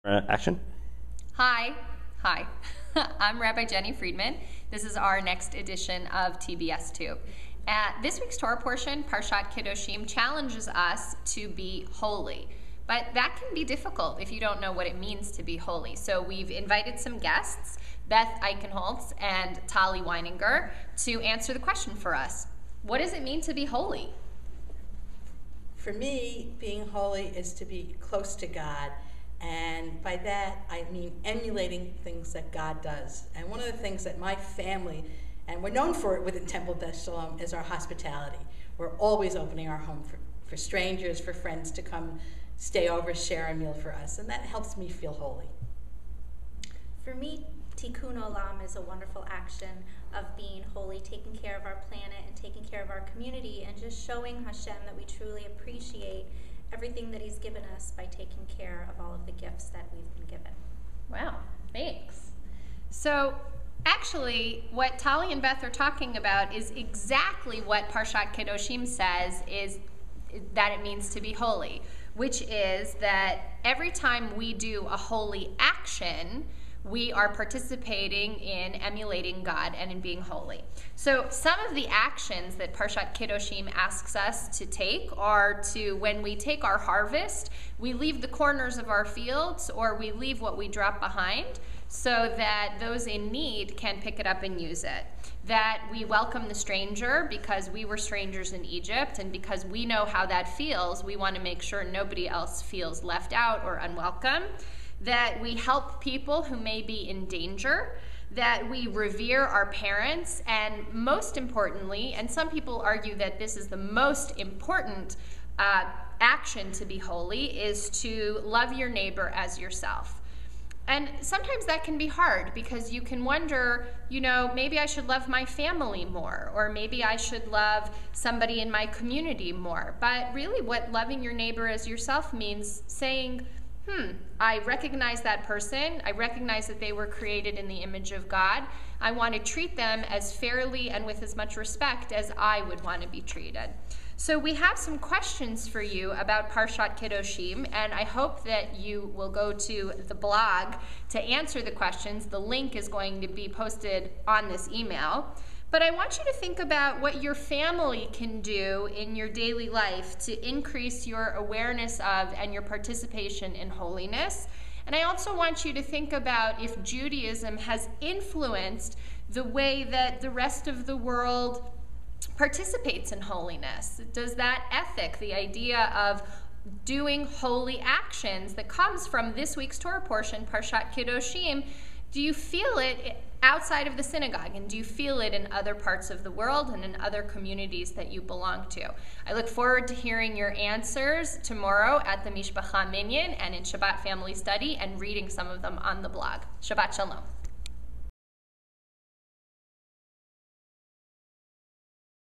Action. Hi. I'm Rabbi Jenny Friedman. This is our next edition of TBS Tube. This week's Torah portion, Parashat Kedoshim, challenges us to be holy. But that can be difficult if you don't know what it means to be holy. So we've invited some guests, Beth Eichenholz and Tali Weininger, to answer the question for us. What does it mean to be holy? For me, being holy is to be close to God. And by that, I mean emulating things that God does. And one of the things that my family, and we're known for it within Temple Beth Shalom, is our hospitality. We're always opening our home for strangers, for friends to come stay over, share a meal for us. And that helps me feel holy. For me, Tikkun Olam is a wonderful action of being holy, taking care of our planet and taking care of our community, and just showing Hashem that we truly appreciate everything that He's given us by taking care of all of the gifts that we've been given. Wow, thanks. So actually, what Tali and Beth are talking about is exactly what Parashat Kedoshim says is that it means to be holy, which is that every time we do a holy action, we are participating in emulating God and in being holy. So some of the actions that Parashat Kedoshim asks us to take are to, when we take our harvest, we leave the corners of our fields, or we leave what we drop behind so that those in need can pick it up and use it. That we welcome the stranger because we were strangers in Egypt, and because we know how that feels, we want to make sure nobody else feels left out or unwelcome. That we help people who may be in danger, that we revere our parents, and most importantly, and some people argue that this is the most important action to be holy, is to love your neighbor as yourself. And sometimes that can be hard because you can wonder, maybe I should love my family more, or maybe I should love somebody in my community more. But really what loving your neighbor as yourself means saying, I recognize that person. I recognize that they were created in the image of God. I want to treat them as fairly and with as much respect as I would want to be treated. So we have some questions for you about Parashat Kedoshim, and I hope that you will go to the blog to answer the questions. The link is going to be posted on this email. But I want you to think about what your family can do in your daily life to increase your awareness of and your participation in holiness. And I also want you to think about if Judaism has influenced the way that the rest of the world participates in holiness. Does that ethic, the idea of doing holy actions that comes from this week's Torah portion, Parashat Kedoshim, do you feel it outside of the synagogue, and do you feel it in other parts of the world and in other communities that you belong to? I look forward to hearing your answers tomorrow at the Mishpacha Minyan and in Shabbat Family Study, and reading some of them on the blog. Shabbat Shalom.